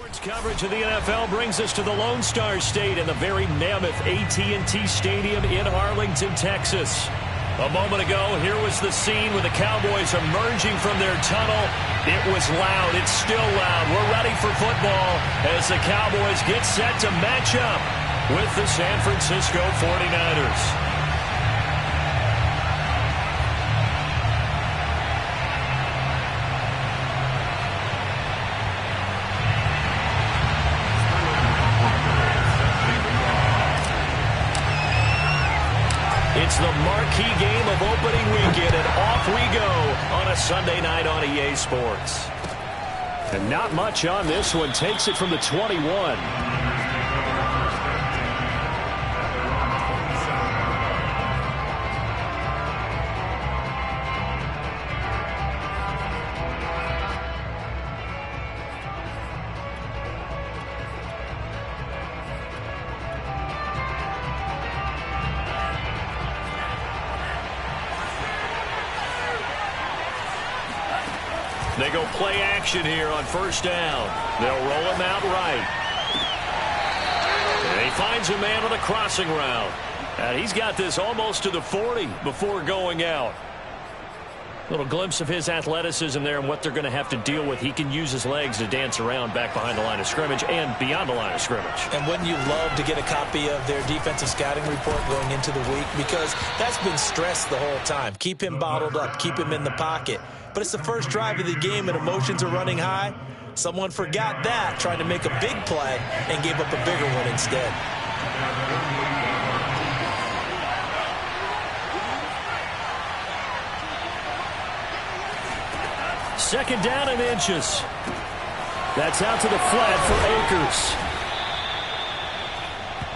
Sports coverage of the NFL brings us to the Lone Star State in the very mammoth AT&T Stadium in Arlington, Texas. A moment ago, here was the scene with the Cowboys emerging from their tunnel. It was loud. It's still loud. We're ready for football as the Cowboys get set to match up with the San Francisco 49ers. It's the marquee game of opening weekend, and off we go on a Sunday night on EA Sports. And not much on this one. Takes it from the 21. They go play action here on first down. They'll roll him out right. And he finds a man on a crossing route. And he's got this almost to the 40 before going out. Little glimpse of his athleticism there and what they're going to have to deal with. He can use his legs to dance around back behind the line of scrimmage and beyond the line of scrimmage. And wouldn't you love to get a copy of their defensive scouting report going into the week? Because that's been stressed the whole time. Keep him bottled up. Keep him in the pocket. But it's the first drive of the game and emotions are running high. Someone forgot that, tried to make a big play, and gave up a bigger one instead. Second down and inches. That's out to the flat for Akers.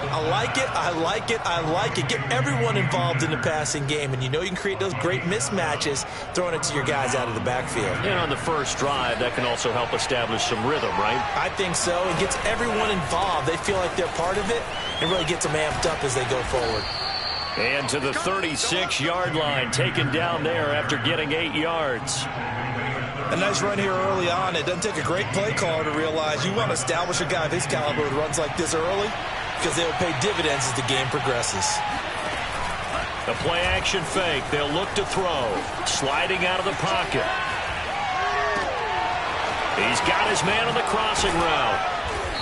I like it, I like it, I like it. Get everyone involved in the passing game, and you know you can create those great mismatches throwing it to your guys out of the backfield. And on the first drive, that can also help establish some rhythm, right? I think so. It gets everyone involved. They feel like they're part of it, and really gets them amped up as they go forward. And to the 36-yard line, taken down there after getting 8 yards. A nice run here early on. It doesn't take a great play caller to realize you want to establish a guy of his caliber who runs like this early, because they'll pay dividends as the game progresses. The play-action fake. They'll look to throw. Sliding out of the pocket. He's got his man on the crossing route.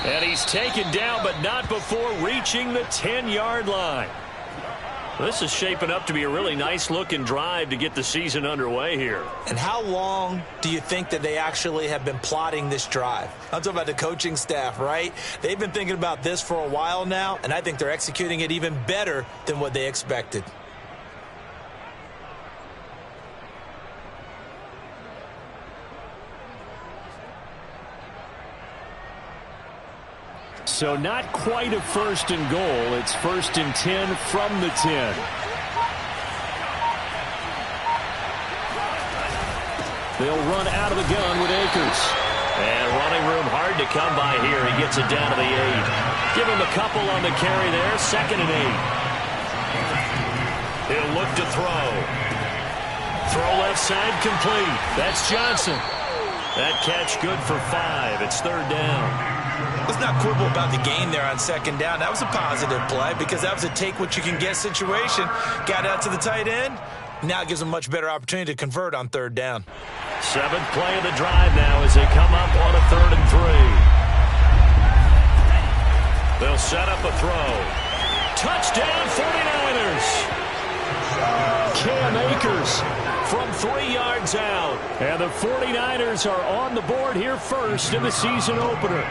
And he's taken down, but not before reaching the 10-yard line. This is shaping up to be a really nice-looking drive to get the season underway here. And how long do you think that they actually have been plotting this drive? I'm talking about the coaching staff, right? They've been thinking about this for a while now, and I think they're executing it even better than what they expected. So not quite a first and goal. It's first and 10 from the 10. They'll run out of the gun with Akers. And running room hard to come by here. He gets it down to the 8. Give him a couple on the carry there. Second and 8. He'll look to throw. Throw left side complete. That's Johnson. That catch good for 5. It's third down. Let's not quibble about the gain there on second down. That was a positive play because that was a take-what-you-can-get situation. Got out to the tight end. Now it gives them a much better opportunity to convert on third down. 7th play of the drive now as they come up on a 3rd and 3. They'll set up a throw. Touchdown 49ers. Cam Akers from 3 yards out. And the 49ers are on the board here first in the season opener.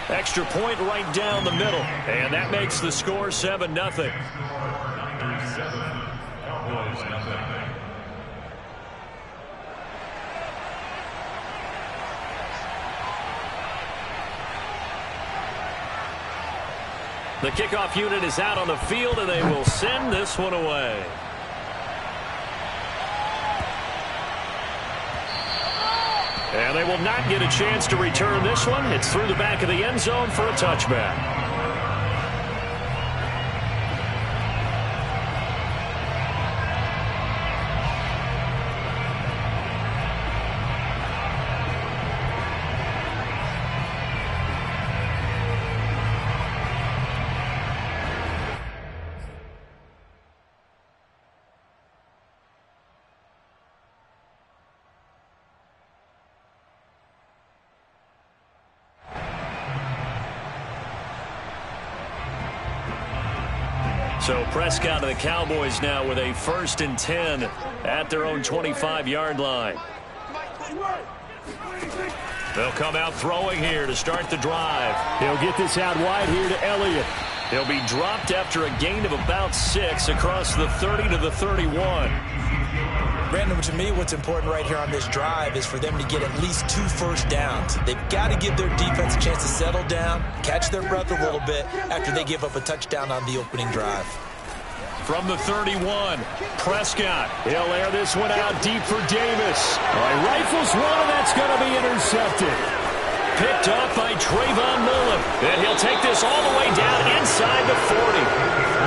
Extra point right down the middle. And that makes the score 7-0. The kickoff unit is out on the field, and they will send this one away. And they will not get a chance to return this one. It's through the back of the end zone for a touchback. So Prescott and the Cowboys now with a 1st and 10 at their own 25-yard line. They'll come out throwing here to start the drive. He'll get this out wide here to Elliott. He'll be dropped after a gain of about 6 across the 30 to the 31. Brandon, to me, what's important right here on this drive is for them to get at least 2 first downs. They've got to give their defense a chance to settle down, catch their breath a little bit after they give up a touchdown on the opening drive. From the 31, Prescott. He'll air this one out deep for Davis. Rifles one, and that's going to be intercepted. Picked off by Trayvon Mullen. And he'll take this all the way down inside the 40.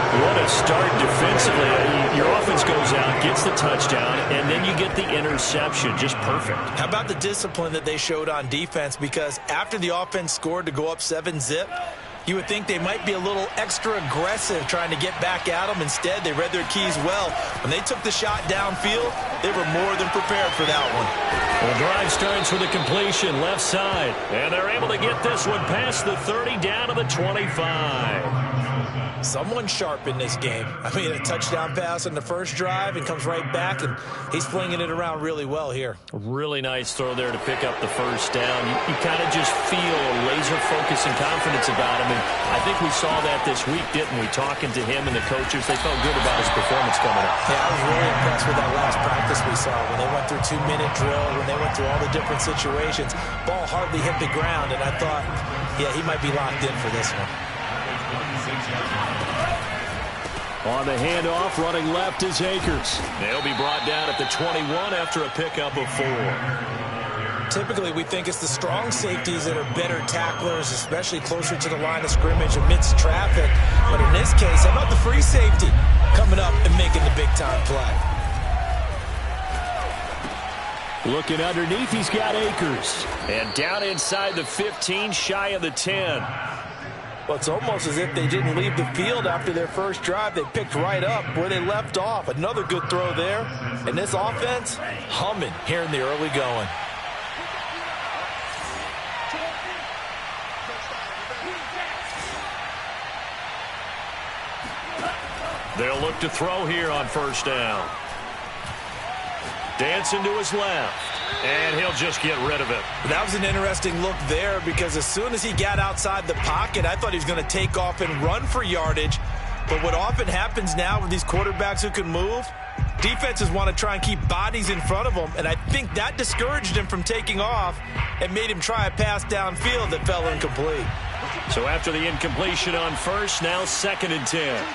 What a start defensively. Your offense goes out, gets the touchdown, and then you get the interception. Just perfect. How about the discipline that they showed on defense? Because after the offense scored to go up 7-zip, you would think they might be a little extra aggressive trying to get back at them. Instead, they read their keys well. When they took the shot downfield, they were more than prepared for that one. The drive starts with a completion left side. And they're able to get this one past the 30 down to the 25. Someone sharp in this game. I mean, a touchdown pass on the first drive and comes right back, and he's flinging it around really well here. Really nice throw there to pick up the first down. You kind of just feel a laser focus and confidence about him, and I think we saw that this week, didn't we? Talking to him and the coaches, they felt good about his performance coming up. Yeah, I was really impressed with that last practice we saw when they went through 2-minute drill, when they went through all the different situations. Ball hardly hit the ground, and I thought, yeah, he might be locked in for this one. On the handoff, running left is Akers. They'll be brought down at the 21 after a pickup of 4. Typically, we think it's the strong safeties that are better tacklers, especially closer to the line of scrimmage amidst traffic. But in this case, how about the free safety coming up and making the big-time play? Looking underneath, he's got Akers. And down inside the 15, shy of the 10. Well, it's almost as if they didn't leave the field after their first drive. They picked right up where they left off. Another good throw there. And this offense, humming here in the early going. They'll look to throw here on first down. Dancing to his left. And he'll just get rid of it. That was an interesting look there because as soon as he got outside the pocket, I thought he was going to take off and run for yardage. But what often happens now with these quarterbacks who can move, defenses want to try and keep bodies in front of them. And I think that discouraged him from taking off and made him try a pass downfield that fell incomplete. So after the incompletion on first, now 2nd and 10.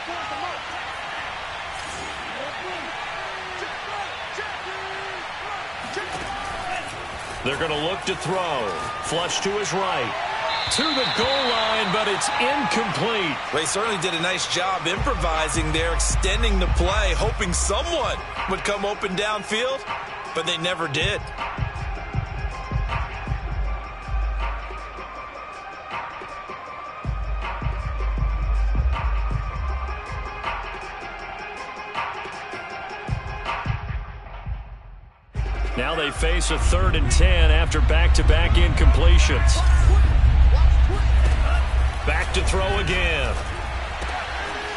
They're going to look to throw. Flush to his right. To the goal line, but it's incomplete. Well, he certainly did a nice job improvising there, extending the play, hoping someone would come open downfield, but they never did. Now they face a 3rd and 10 after back-to-back incompletions. Back to throw again.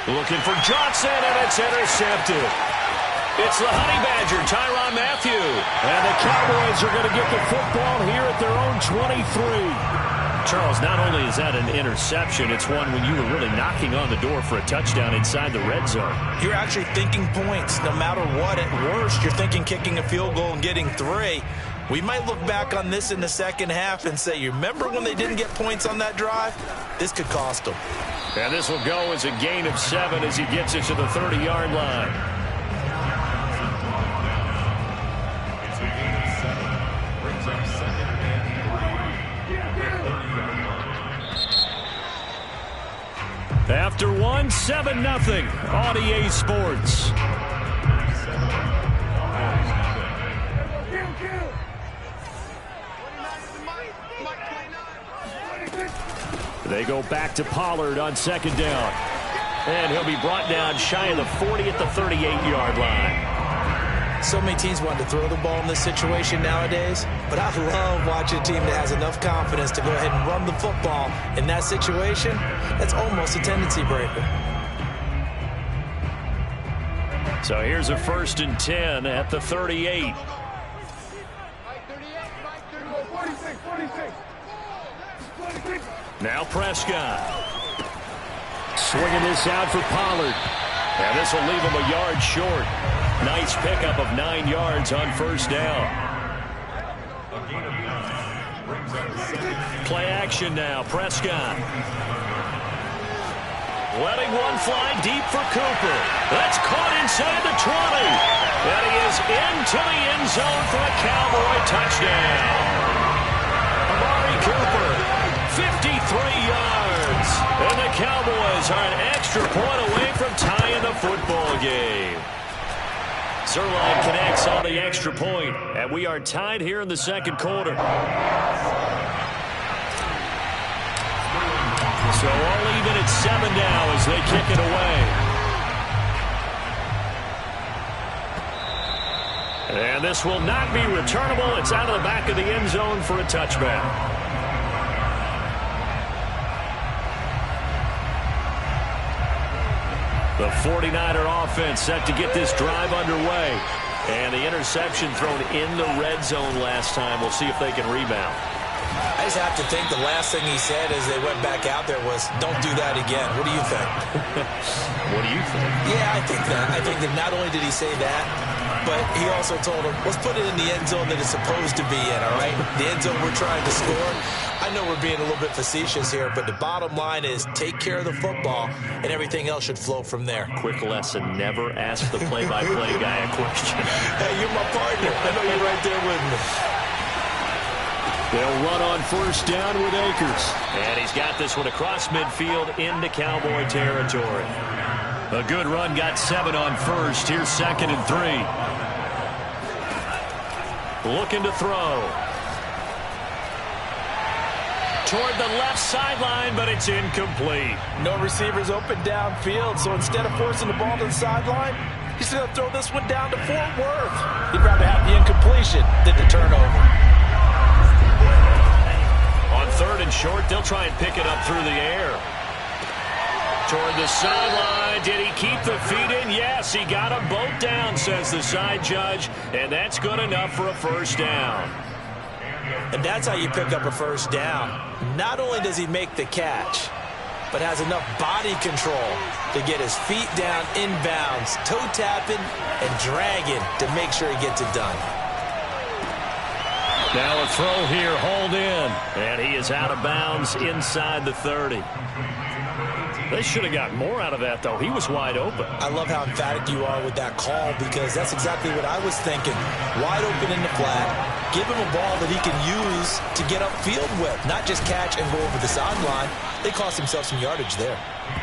Looking for Johnson, and it's intercepted. It's the Honey Badger, Tyrann Mathieu. And the Cowboys are going to get the football here at their own 23. Charles, not only is that an interception, it's one when you were really knocking on the door for a touchdown inside the red zone. You're actually thinking points no matter what. At worst, you're thinking kicking a field goal and getting 3. We might look back on this in the second half and say, you remember when they didn't get points on that drive? This could cost them. And this will go as a gain of 7 as he gets it to the 30-yard line. After 1, 7-0 on EA Sports. They go back to Pollard on 2nd down. And he'll be brought down shy of the 40 at the 38-yard line. So many teams want to throw the ball in this situation nowadays, but I love watching a team that has enough confidence to go ahead and run the football in that situation. That's almost a tendency breaker. So here's a 1st and 10 at the 38. Now Prescott. Swinging this out for Pollard. And this will leave him a yard short. Nice pickup of 9 yards on 1st down. Play action now. Prescott. Letting one fly deep for Cooper. That's caught inside the 20. And he is into the end zone for a Cowboy touchdown. Amari Cooper, 53 yards. And the Cowboys are an extra point away from tying the football game. Zuerlein connects on the extra point, and we are tied here in the 2nd quarter. So all even at 7 now as they kick it away. And this will not be returnable. It's out of the back of the end zone for a touchback. The 49er offense set to get this drive underway. And the interception thrown in the red zone last time. We'll see if they can rebound. I just have to think the last thing he said as they went back out there was, don't do that again. What do you think? What do you think? Yeah, I think that. I think that not only did he say that, but he also told him, let's put it in the end zone that it's supposed to be in, all right? The end zone we're trying to score. I know we're being a little bit facetious here, but the bottom line is take care of the football, and everything else should flow from there. Quick lesson, never ask the play-by-play guy a question. Hey, you're my partner. I know you're right there with me. They'll run on 1st down with Akers. And he's got this one across midfield into Cowboy territory. A good run, got 7 on 1st. Here's 2nd and 3. Looking to throw. Toward the left sideline, but it's incomplete. No receivers open downfield, so instead of forcing the ball to the sideline, he's going to throw this one down to Fort Worth. He'd rather have the incompletion than the turnover. On 3rd and short, they'll try and pick it up through the air. Toward the sideline. Did he keep the feet in? Yes, he got them both down, says the side judge. And that's good enough for a 1st down. And that's how you pick up a 1st down. Not only does he make the catch, but has enough body control to get his feet down inbounds, toe tapping and dragging to make sure he gets it done. Now a throw here, hauled in. And he is out of bounds inside the 30. They should have got more out of that, though. He was wide open. I love how emphatic you are with that call, because that's exactly what I was thinking. Wide open in the flat. Give him a ball that he can use to get upfield with, not just catch and go over the sideline. They cost themselves some yardage there.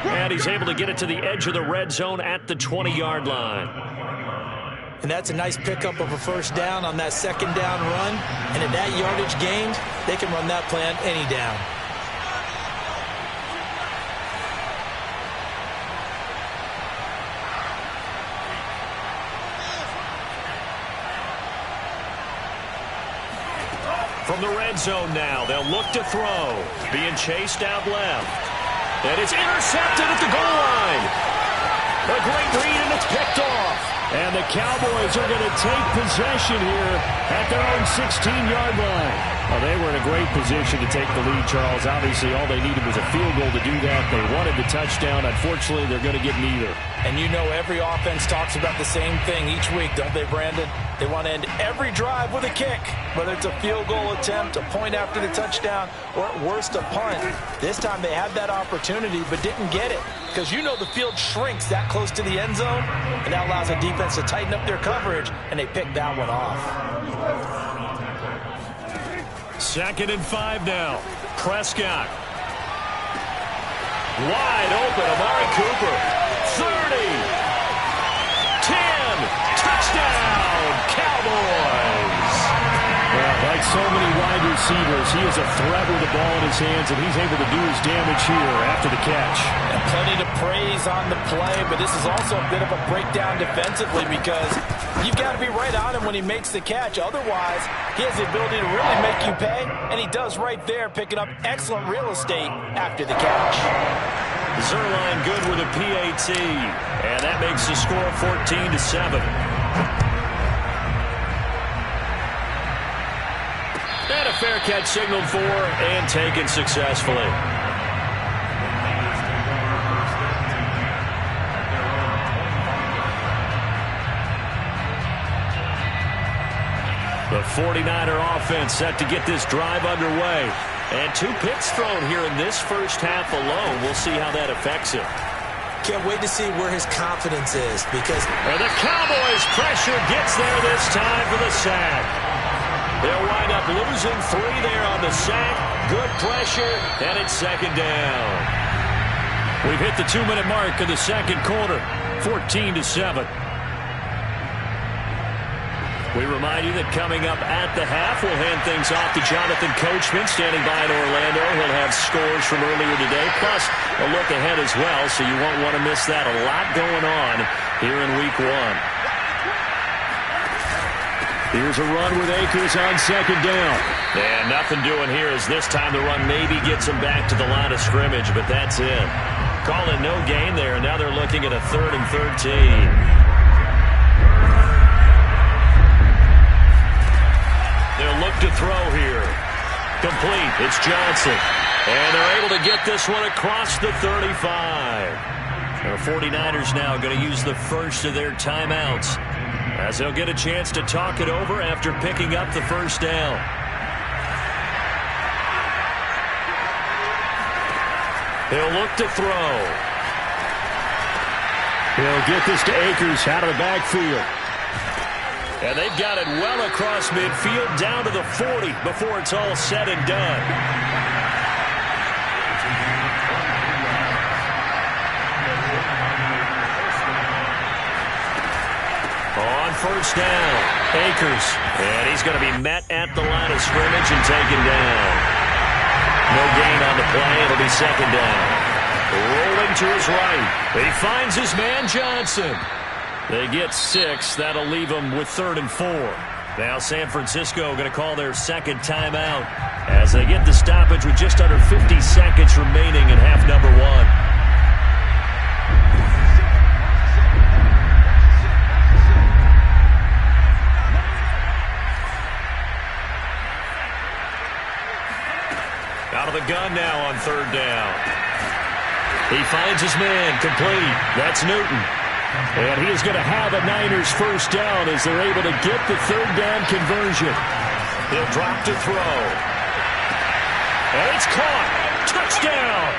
And he's able to get it to the edge of the red zone at the 20-yard line. And that's a nice pickup of a 1st down on that 2nd down run. And at that yardage gained, they can run that plan any down. From the red zone now, they'll look to throw. Being chased out left. And it's intercepted at the goal line. A great read, and it's picked off. And the Cowboys are going to take possession here at their own 16-yard line. Well, they were in a great position to take the lead, Charles. Obviously, all they needed was a field goal to do that. They wanted the touchdown. Unfortunately, they're going to get neither. And you know every offense talks about the same thing each week, don't they, Brandon? They want to end every drive with a kick, whether it's a field goal attempt, a point after the touchdown, or at worst, a punt. This time they had that opportunity but didn't get it, because you know the field shrinks that close to the end zone, and that allows the defense to tighten up their coverage, and they picked that one off. 2nd and 5 now. Prescott. Wide open, Amari Cooper. 30. 10. Touchdown, Cowboys. Well, like so many wide receivers, he is a threat with the ball in his hands, and he's able to do his damage here after the catch. And plenty to praise on the play, but this is also a bit of a breakdown defensively, because you've got to be right on him when he makes the catch. Otherwise, he has the ability to really make you pay, and he does right there, picking up excellent real estate after the catch. Zuerlein good with a PAT. And that makes the score 14-7. And a fair catch signaled for and taken successfully. The 49er offense set to get this drive underway. And 2 picks thrown here in this first half alone. We'll see how that affects him. Can't wait to see where his confidence is because... And the Cowboys' pressure gets there this time for the sack. They'll wind up losing 3 there on the sack. Good pressure, and it's second down. We've hit the 2-minute mark of the second quarter, 14-7. We remind you that coming up at the half, we'll hand things off to Jonathan Coachman, standing by in Orlando. He'll have scores from earlier today, plus a look ahead as well, so you won't want to miss that. A lot going on here in Week 1. Here's a run with Akers on second down. And nothing doing here as this time the run maybe gets him back to the line of scrimmage, but that's it. Calling no gain there, and now they're looking at a 3rd and 13. They'll look to throw here. Complete. It's Johnson. And they're able to get this one across the 35. The 49ers now going to use the first of their timeouts as they'll get a chance to talk it over after picking up the first down. He'll look to throw. He'll get this to Akers out of the backfield. And they've got it well across midfield down to the 40 before it's all said and done. On first down, Akers. And he's going to be met at the line of scrimmage and taken down. No gain on the play. It'll be second down. Rolling to his right. He finds his man Johnson. They get 6. That'll leave them with 3rd and 4. Now San Francisco going to call their second timeout as they get the stoppage with just under 50 seconds remaining in half number 1. Out of the gun now on 3rd down. He finds his man complete. That's Newton. And he is going to have a Niners first down as they're able to get the 3rd down conversion. He'll drop to throw. And it's caught. Touchdown.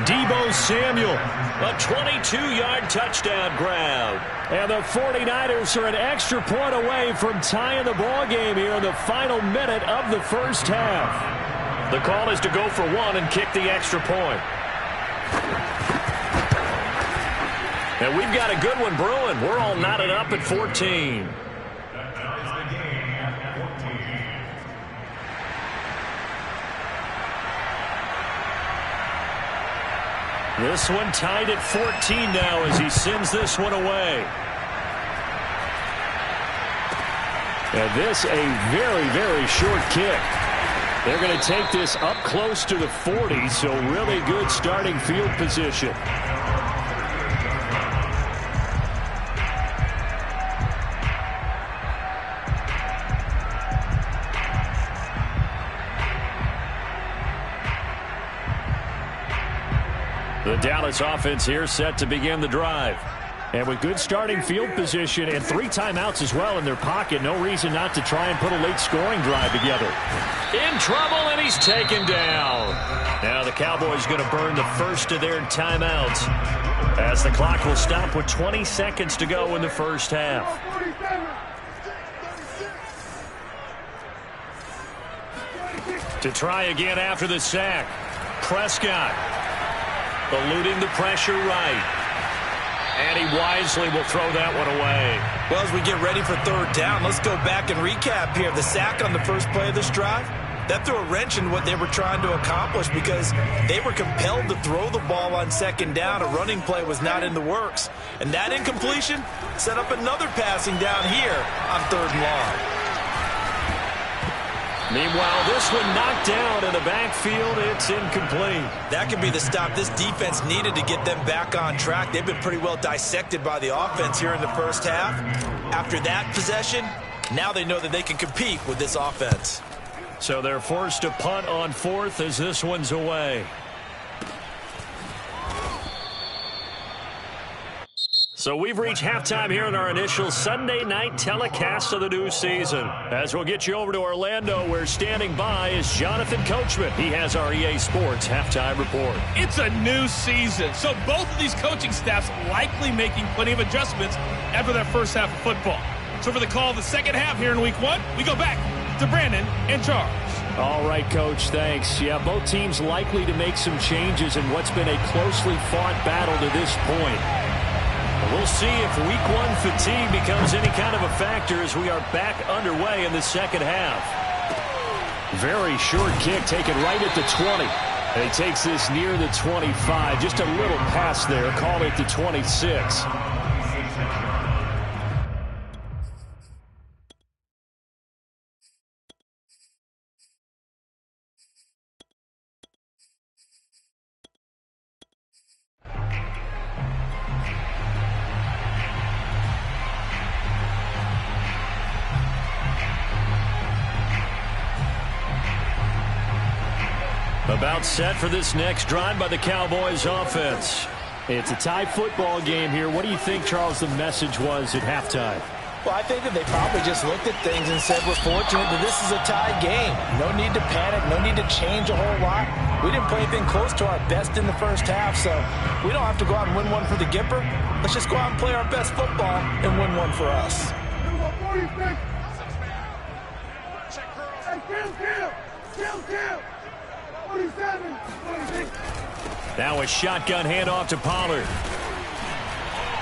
Deebo Samuel. A 22-yard touchdown grab. And the 49ers are an extra point away from tying the ball game here in the final minute of the first half. The call is to go for 1 and kick the extra point. And we've got a good one brewing. We're all knotted up at 14. This one tied at 14 now as he sends this one away. And this a very, very short kick. They're going to take this up close to the 40, so really good starting field position. The Dallas offense here set to begin the drive. And with good starting field position and 3 timeouts as well in their pocket, no reason not to try and put a late scoring drive together. In trouble, and he's taken down. Now the Cowboys going to burn the first of their timeouts as the clock will stop with 20 seconds to go in the first half. To try again after the sack. Prescott. Eluding the pressure right. And he wisely will throw that one away. Well, as we get ready for 3rd down, let's go back and recap here. The sack on the first play of this drive, that threw a wrench in what they were trying to accomplish because they were compelled to throw the ball on 2nd down. A running play was not in the works. And that incompletion set up another passing down here on 3rd and long. Meanwhile, this one knocked down in the backfield. It's incomplete. That could be the stop this defense needed to get them back on track. They've been pretty well dissected by the offense here in the first half. After that possession, now they know that they can compete with this offense. So they're forced to punt on fourth as this one's away. So we've reached halftime here in our initial Sunday night telecast of the new season. As we'll get you over to Orlando, where standing by is Jonathan Coachman. He has our EA Sports halftime report. It's a new season, so both of these coaching staffs likely making plenty of adjustments after that first half of football. So for the call of the second half here in week one, we go back to Brandon and Charles. All right, Coach, thanks. Yeah, both teams likely to make some changes in what's been a closely fought battle to this point. We'll see if week one fatigue becomes any kind of a factor as we are back underway in the second half. Very short kick taken right at the 20. And he takes this near the 25. Just a little pass there. Call it the 26. About set for this next drive by the Cowboys offense. It's a tie football game here. What do you think, Charles, the message was at halftime? Well, I think that they probably just looked at things and said, we're fortunate that this is a tie game. No need to panic, no need to change a whole lot. We didn't play anything close to our best in the first half, so we don't have to go out and win one for the Gipper. Let's just go out and play our best football and win one for us. Now a shotgun handoff to Pollard.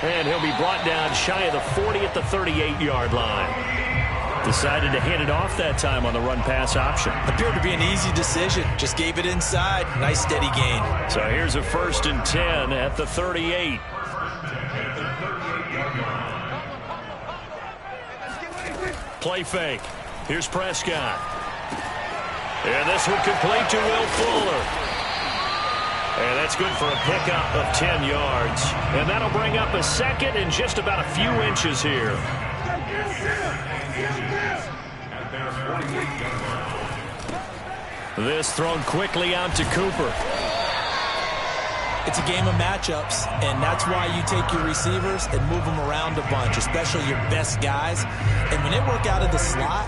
And he'll be brought down shy of the 40 at the 38-yard line. Decided to hand it off that time on the run-pass option. Appeared to be an easy decision. Just gave it inside. Nice steady gain. So here's a 1st and 10 at the 38. Play fake. Here's Prescott. And this one complete to Will Fuller. And that's good for a pickup of 10 yards. And that'll bring up a second and just about a few inches here. This thrown quickly out to Cooper. It's a game of matchups, and that's why you take your receivers and move them around a bunch, especially your best guys. And when they work out of the slot,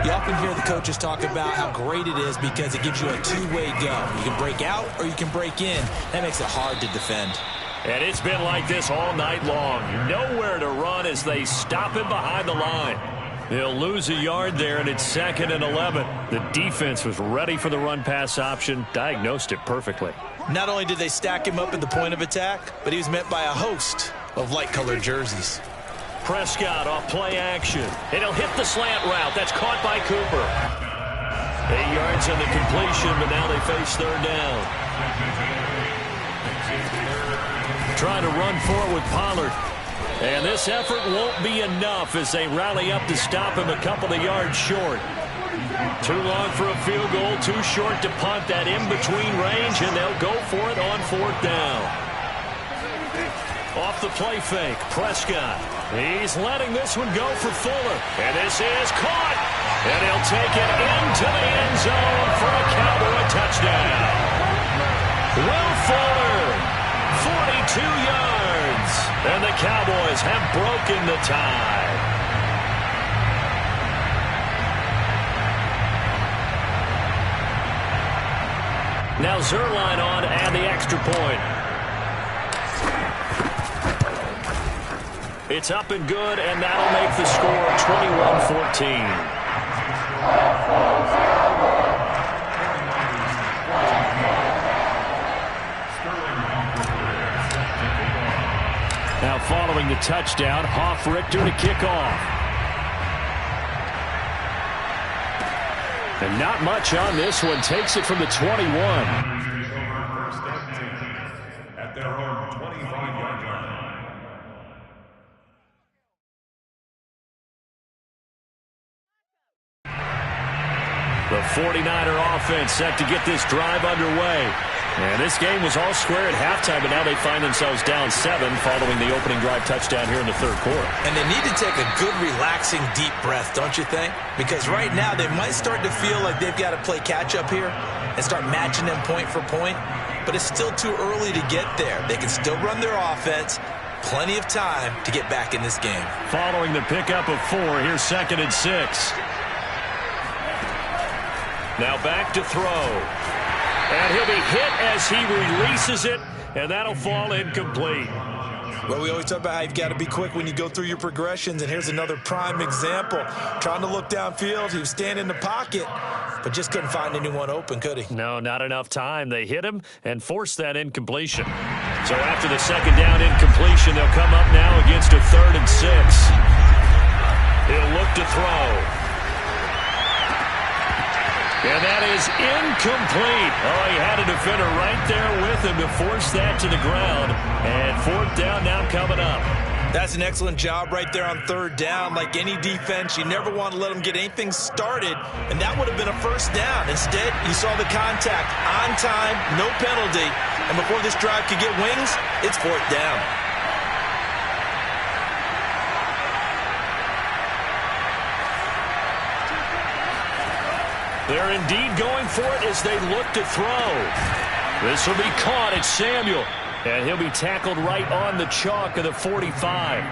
you often hear the coaches talk about how great it is because it gives you a two-way go. You can break out or you can break in. That makes it hard to defend. And it's been like this all night long. Nowhere to run as they stop him behind the line. They'll lose a yard there, and it's 2nd and 11. The defense was ready for the run-pass option, diagnosed it perfectly. Not only did they stack him up at the point of attack, but he was met by a host of light-colored jerseys. Prescott off play action. And he'll hit the slant route. That's caught by Cooper. 8 yards on the completion, but now they face 3rd down. Trying to run forward with Pollard. And this effort won't be enough as they rally up to stop him a couple of yards short. Too long for a field goal, too short to punt that in-between range, and they'll go for it on 4th down. Off the play fake, Prescott. He's letting this one go for Fuller. And this is caught. And he'll take it into the end zone for a Cowboy touchdown. Will Fuller, 42 yards. And the Cowboys have broken the tie. Now Zuerlein on to add the extra point. It's up and good, and that'll make the score 21-14. Now following the touchdown, Hofrichter to kick off. And not much on this one. Takes it from the 21. The 49er offense set to get this drive underway. And this game was all square at halftime, but now they find themselves down 7 following the opening drive touchdown here in the third quarter. And they need to take a good, relaxing, deep breath, don't you think? Because right now they might start to feel like they've got to play catch-up here and start matching them point for point. But it's still too early to get there. They can still run their offense. Plenty of time to get back in this game. Following the pickup of 4, here's 2nd and 6. Now back to throw. And he'll be hit as he releases it, and that'll fall incomplete. Well, we always talk about how you've got to be quick when you go through your progressions, and here's another prime example. Trying to look downfield, he was standing in the pocket, but just couldn't find anyone open, could he? No, not enough time. They hit him and forced that incompletion. So after the 2nd down incompletion, they'll come up now against a 3rd and 6. He'll look to throw. And that is incomplete. Oh, he had a defender right there with him to force that to the ground. And 4th down now coming up. That's an excellent job right there on 3rd down. Like any defense, you never want to let them get anything started, and that would have been a 1st down. Instead, you saw the contact on time, no penalty, and before this drive could get wings, it's 4th down. They're indeed going for it as they look to throw. This will be caught. It's Samuel. And he'll be tackled right on the chalk of the 45.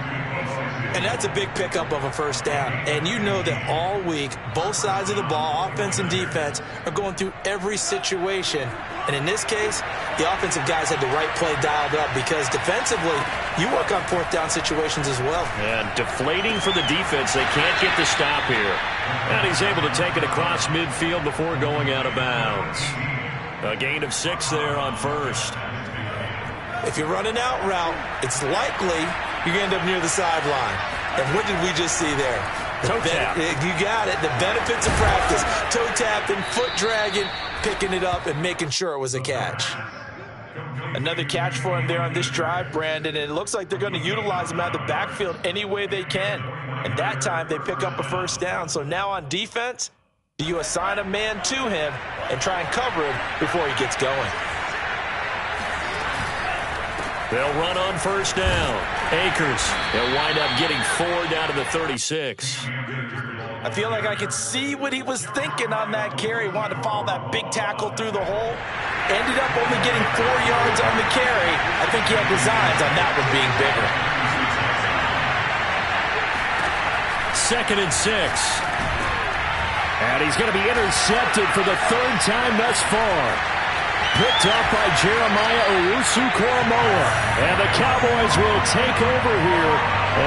And that's a big pickup of a 1st down. And you know that all week, both sides of the ball, offense and defense, are going through every situation. And in this case, the offensive guys had the right play dialed up because defensively, you work on 4th down situations as well. And deflating for the defense. They can't get the stop here. And he's able to take it across midfield before going out of bounds. A gain of 6 there on 1st. If you're running out route, it's likely you're going to end up near the sideline. And what did we just see there? Toe tap. You got it. The benefits of practice. Toe tapping, foot dragging, picking it up, and making sure it was a catch. Another catch for him there on this drive, Brandon, and it looks like they're going to utilize him out of the backfield any way they can. And that time they pick up a 1st down. So now on defense, do you assign a man to him and try and cover him before he gets going? They'll run on 1st down. Akers, they'll wind up getting 4 down to the 36. I feel like I could see what he was thinking on that carry. Wanted to follow that big tackle through the hole. Ended up only getting 4 yards on the carry. I think he had designs on that one being bigger. 2nd and 6. And he's going to be intercepted for the 3rd time thus far. Picked up by Jeremiah Owusu-Koramoah. And the Cowboys will take over here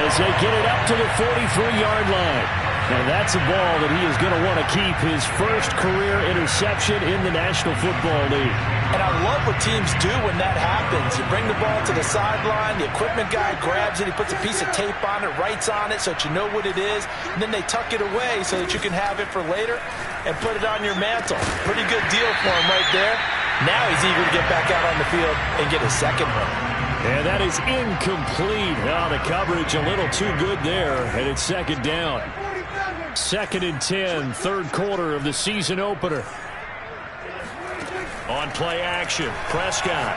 as they get it up to the 43-yard line. And that's a ball that he is going to want to keep, his first career interception in the National Football League. And I love what teams do when that happens. You bring the ball to the sideline, the equipment guy grabs it, he puts a piece of tape on it, writes on it so that you know what it is, and then they tuck it away so that you can have it for later and put it on your mantle. Pretty good deal for him right there. Now he's eager to get back out on the field and get his 2nd one. And that is incomplete. Oh, the coverage a little too good there, and it's 2nd down. 2nd and 10, 3rd quarter of the season opener. On play action, Prescott.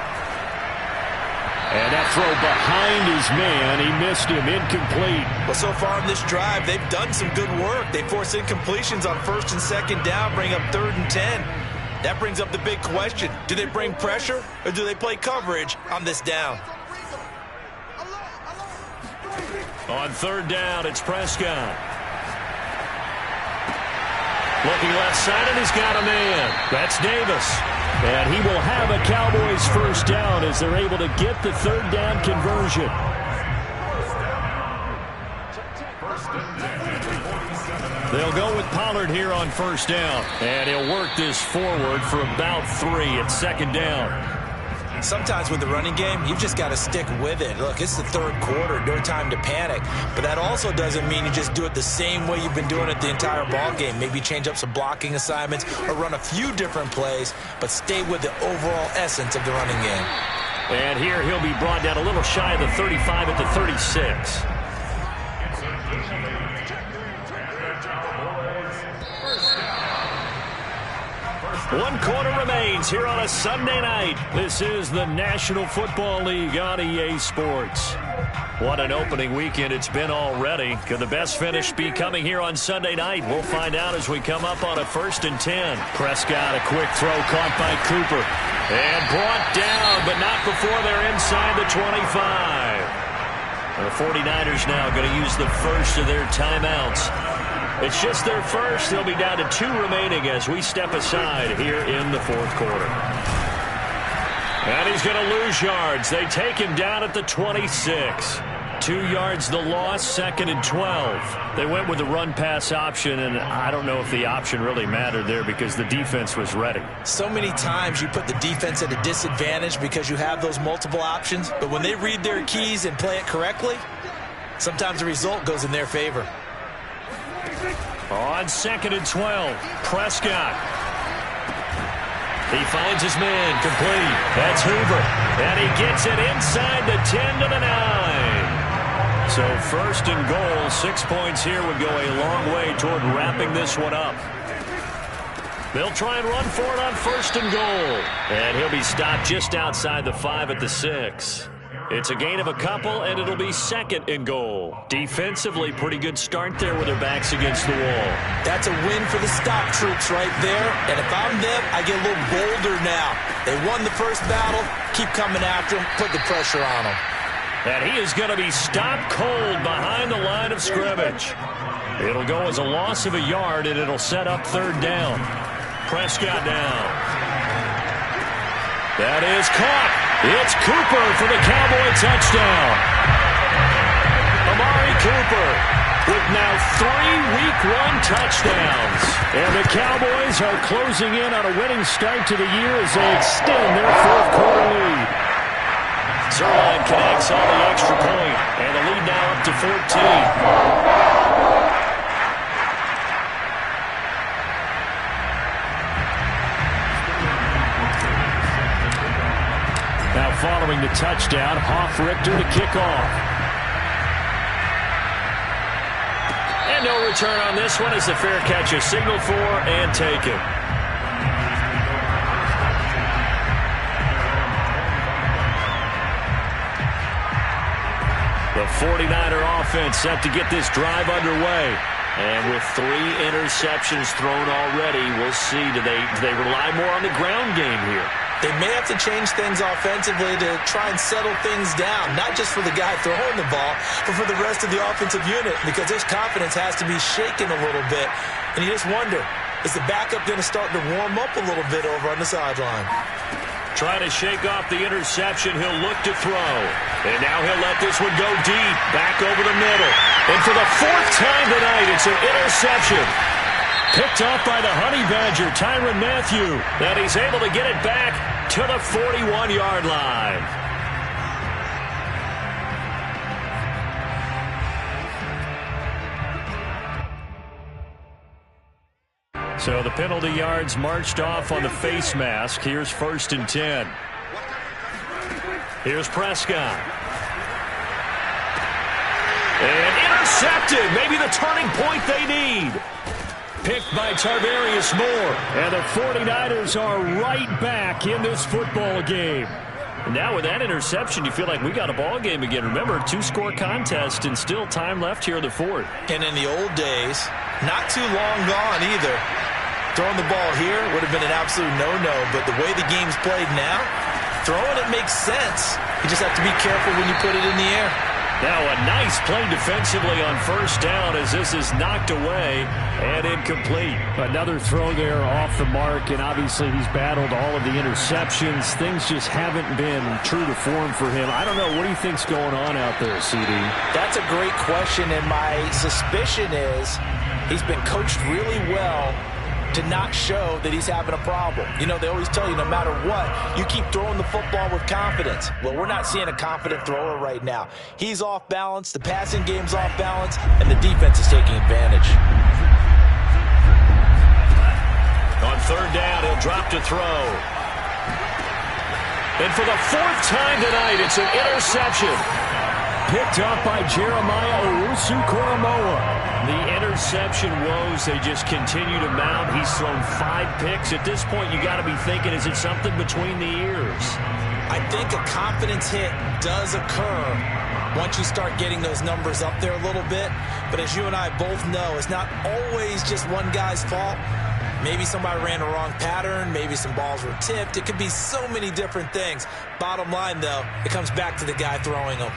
And that throw behind his man, he missed him, incomplete. Well, so far in this drive, they've done some good work. They force incompletions on 1st and 2nd down, bring up 3rd and 10. That brings up the big question. Do they bring pressure or do they play coverage on this down? On 3rd down, it's Prescott. Looking left side, and he's got a man. That's Davis. And he will have a Cowboys 1st down as they're able to get the 3rd down conversion. They'll go with Pollard here on 1st down. And he'll work this forward for about 3 at 2nd down. Sometimes with the running game, you've just got to stick with it. Look, it's the 3rd quarter, no time to panic. But that also doesn't mean you just do it the same way you've been doing it the entire ball game. Maybe change up some blocking assignments or run a few different plays, but stay with the overall essence of the running game. And here he'll be brought down a little shy of the 35 at the 36. 1 quarter remains here on a Sunday night. This is the National Football League on EA Sports. What an opening weekend it's been already. Could the best finish be coming here on Sunday night? We'll find out as we come up on a 1st and 10. Prescott, a quick throw caught by Cooper. And brought down, but not before they're inside the 25. The 49ers now going to use the first of their timeouts. It's just their first. They'll be down to 2 remaining as we step aside here in the 4th quarter. And he's going to lose yards. They take him down at the 26. 2 yards the loss, 2nd and 12. They went with the run-pass option, and I don't know if the option really mattered there because the defense was ready. So many times you put the defense at a disadvantage because you have those multiple options, but when they read their keys and play it correctly, sometimes the result goes in their favor. On 2nd and 12, Prescott. He finds his man, complete. That's Hoover. And he gets it inside the 10 to the 9. So 1st and goal, 6 points here would go a long way toward wrapping this one up. They'll try and run for it on 1st and goal. And he'll be stopped just outside the 5 at the 6. It's a gain of a couple, and it'll be 2nd and goal. Defensively, pretty good start there with their backs against the wall. That's a win for the stop troops right there. And if I'm them, I get a little bolder now. They won the first battle. Keep coming after them. Put the pressure on them. And he is going to be stopped cold behind the line of scrimmage. It'll go as a loss of a yard, and it'll set up 3rd down. Prescott down. That is caught. It's Cooper for the Cowboy touchdown. Amari Cooper with now 3 Week 1 touchdowns. And the Cowboys are closing in on a winning start to the year as they extend their 4th quarter lead. Zuerlein connects on the extra point, and the lead now up to 14. Now following the touchdown, Hofrichter to kick off. And no return on this one as the fair catch is signaled for and taken. The 49er offense set to get this drive underway. And with 3 interceptions thrown already, we'll see. Do they rely more on the ground game here? They may have to change things offensively to try and settle things down, not just for the guy throwing the ball, but for the rest of the offensive unit, because his confidence has to be shaken a little bit. And you just wonder, is the backup going to start to warm up a little bit over on the sideline? Trying to shake off the interception, he'll look to throw. And now he'll let this one go deep, back over the middle. And for the 4th time tonight, it's an interception. Picked off by the Honey Badger, Tyrann Mathieu. And he's able to get it back to the 41-yard line. So the penalty yards marched off on the face mask. Here's 1st and 10. Here's Prescott. And intercepted. Maybe the turning point they need. Picked by Tarvarius Moore. And the 49ers are right back in this football game. And now with that interception, you feel like we got a ball game again. Remember, 2-score contest and still time left here in the 4th. And in the old days, not too long gone either, throwing the ball here would have been an absolute no-no. But the way the game's played now, throwing it makes sense. You just have to be careful when you put it in the air. Now a nice play defensively on 1st down as this is knocked away and incomplete. Another throw there off the mark, and obviously he's battled all of the interceptions. Things just haven't been true to form for him. I don't know. What do you think's going on out there, CD? That's a great question, and my suspicion is he's been coached really well to not show that he's having a problem. You know, they always tell you no matter what, you keep throwing the football with confidence. Well, we're not seeing a confident thrower right now. He's off balance, the passing game's off balance, and the defense is taking advantage. On 3rd down, he'll drop to throw. And for the 4th time tonight, it's an interception. Picked up by Jeremiah Owusu-Koramoah. The interception woes, they just continue to mount. He's thrown 5 picks. At this point, you got to be thinking, is it something between the ears? I think a confidence hit does occur once you start getting those numbers up there a little bit. But as you and I both know, it's not always just one guy's fault. Maybe somebody ran a wrong pattern. Maybe some balls were tipped. It could be so many different things. Bottom line, though, it comes back to the guy throwing them.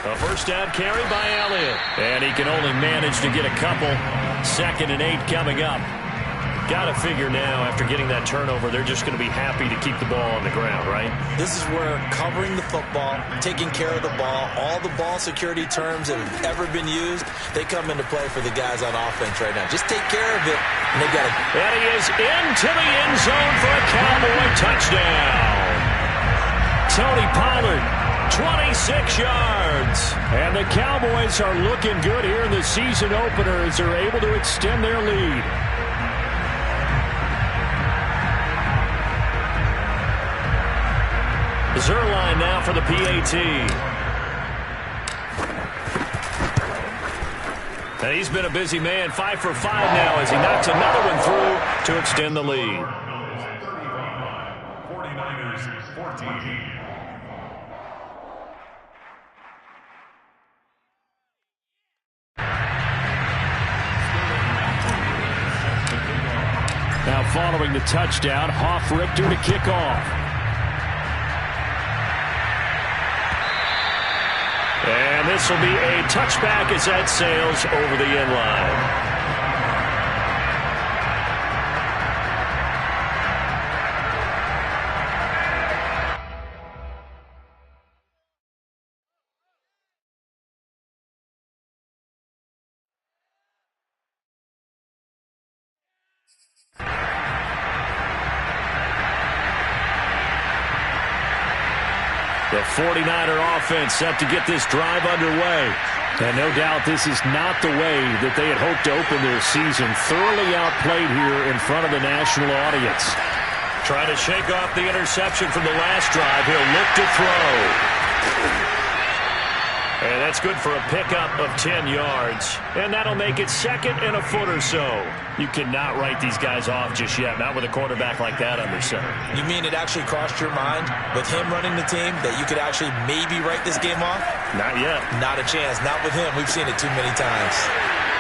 A first down carry by Elliott. And he can only manage to get a couple. 2nd and 8 coming up. Got to figure now, after getting that turnover, they're just going to be happy to keep the ball on the ground, right? This is where covering the football, taking care of the ball, all the ball security terms that have ever been used, they come into play for the guys on offense right now. Just take care of it, and they've got to... And he is into the end zone for a Cowboy touchdown. Tony Pollard, 26 yards. And the Cowboys are looking good here in the season opener as they're able to extend their lead. Zuerlein now for the PAT. And he's been a busy man. 5 for 5 now as he knocks another one through to extend the lead. 49ers 14. Now following the touchdown, Hofrichter to kick off. And this will be a touchback as that sails over the end line. The 49er offense set to get this drive underway. And no doubt this is not the way that they had hoped to open their season. Thoroughly outplayed here in front of the national audience. Trying to shake off the interception from the last drive. He'll look to throw. And that's good for a pickup of 10 yards. And that'll make it 2nd and a foot or so. You cannot write these guys off just yet, not with a quarterback like that under center. You mean it actually crossed your mind with him running the team that you could actually maybe write this game off? Not yet. Not a chance. Not with him. We've seen it too many times.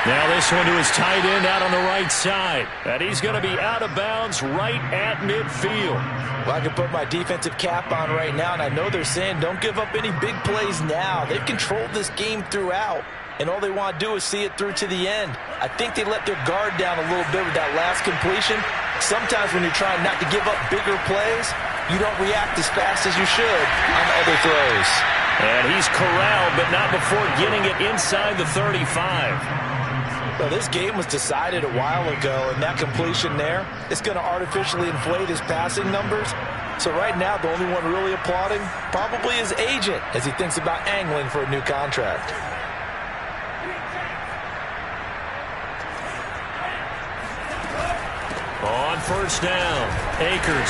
Now this one to his tight end out on the right side. And he's going to be out of bounds right at midfield. Well, I can put my defensive cap on right now, and I know they're saying don't give up any big plays now. They've controlled this game throughout, and all they want to do is see it through to the end. I think they let their guard down a little bit with that last completion. Sometimes when you're trying not to give up bigger plays, you don't react as fast as you should on other throws. And he's corralled, but not before getting it inside the 35. Well, this game was decided a while ago, and that completion there, it's going to artificially inflate his passing numbers. So right now, the only one really applauding probably his agent as he thinks about angling for a new contract. On first down, Akers.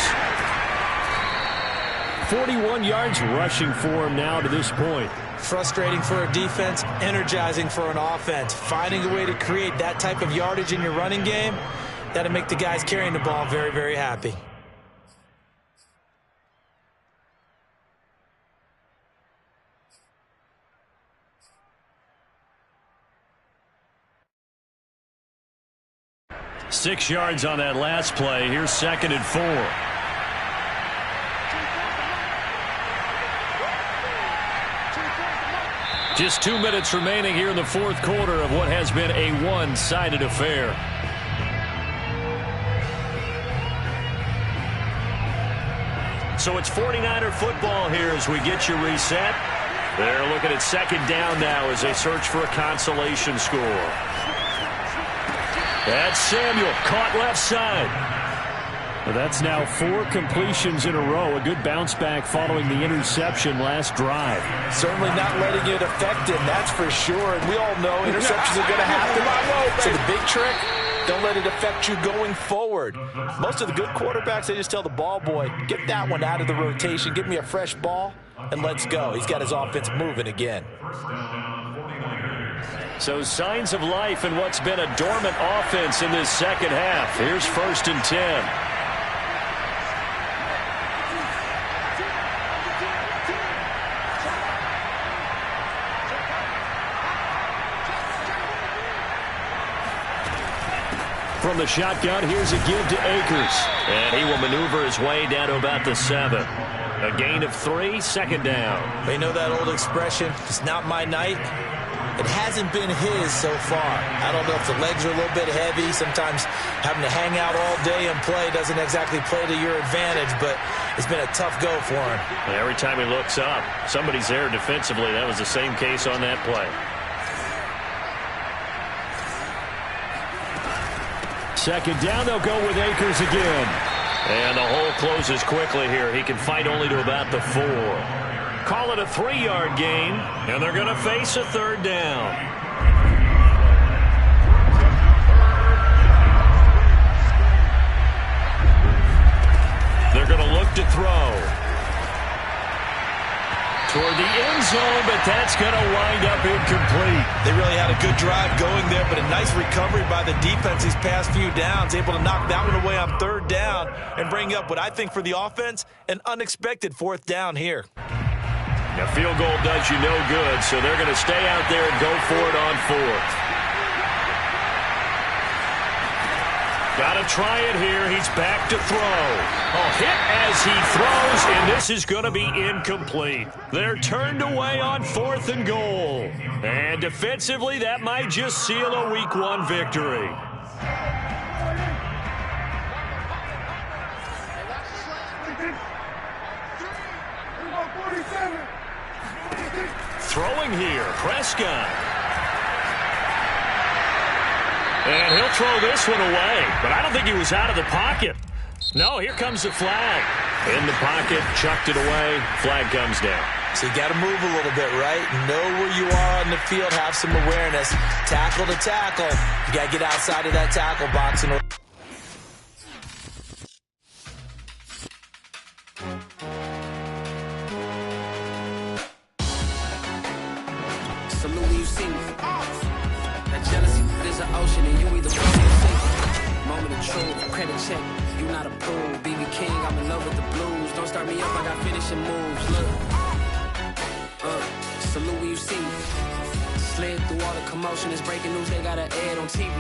41 yards rushing for him now to this point. Frustrating for a defense, energizing for an offense. Finding a way to create that type of yardage in your running game, that'll make the guys carrying the ball very, very happy. Six yards on that last play. Here's 2nd and 4. Just 2 minutes remaining here in the fourth quarter of what has been a one-sided affair. So it's 49er football here as we get you reset. They're looking at 2nd down now as they search for a consolation score. That's Samuel, caught left side. Well, that's now 4 completions in a row. A good bounce back following the interception last drive. Certainly not letting it affect him, that's for sure. And we all know interceptions are going to happen. So the big trick, Don't let it affect you going forward. Most of the good quarterbacks, they just tell the ball boy, get that one out of the rotation, give me a fresh ball, and let's go. He's got his offense moving again. So signs of life in what's been a dormant offense in this second half. Here's 1st and 10. From the shotgun, here's a give to Akers. And he will maneuver his way down to about the 7. A gain of 3, 2nd down. They know that old expression, it's not my night. It hasn't been his so far. I don't know if the legs are a little bit heavy. Sometimes having to hang out all day and play doesn't exactly play to your advantage, but it's been a tough go for him. And every time he looks up, somebody's there defensively. That was the same case on that play. Second down, they'll go with Akers again. And the hole closes quickly here. He can fight only to about the 4. Call it a 3-yard gain, and they're going to face a 3rd down. They're going to look to throw toward the end zone, but that's going to wind up incomplete. They really had a good drive going there, but a nice recovery by the defense these past few downs, able to knock that one away on 3rd down and bring up what I think for the offense, an unexpected 4th down here. A field goal does you no good, so they're going to stay out there and go for it on 4th. Got to try it here. He's back to throw. A hit as he throws, and this is going to be incomplete. They're turned away on 4th and goal. And defensively, that might just seal a Week 1 victory. Throwing here, Prescott. And he'll throw this one away, but I don't think he was out of the pocket. No, here comes the flag. In the pocket, chucked it away, flag comes down. So you got to move a little bit, right? Know where you are on the field, have some awareness. Tackle to tackle. You got to get outside of that tackle box in order. Salute when you see me. That jealousy is an ocean, and you either float or sink. Moment of truth, credit check, you not approved. BB King, I'm in love with the blues. Don't start me up, I got finishing moves. Look, salute when you see me. Slid through all the commotion, it's breaking news, they got an ad on TV.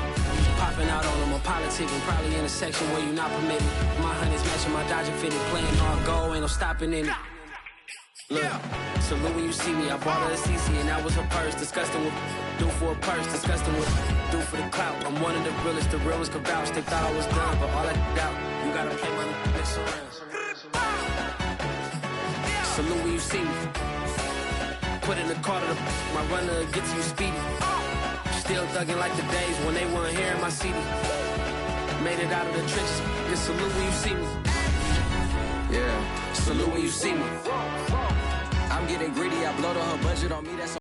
Popping out on them, I'm politicking, probably in a section where you not permitted. My honey's matching my Dodger fitted, playing hard goal, ain't no stopping in it. Look, salute when you see me. I bought her a CC and that was her purse. Disgusting with do for a purse. Disgusting with do for the clout. I'm one of the realest. The realest could vouch. They thought I was done, but all I doubt. You gotta play my next around. Salute when you see me. Put in the car to my runner gets you speedy. Still thugging like the days when they weren't here in my city. Made it out of the trenches. Just salute when you see me. Yeah, salute when you see me. I'm getting greedy, I blow to her budget on me, that's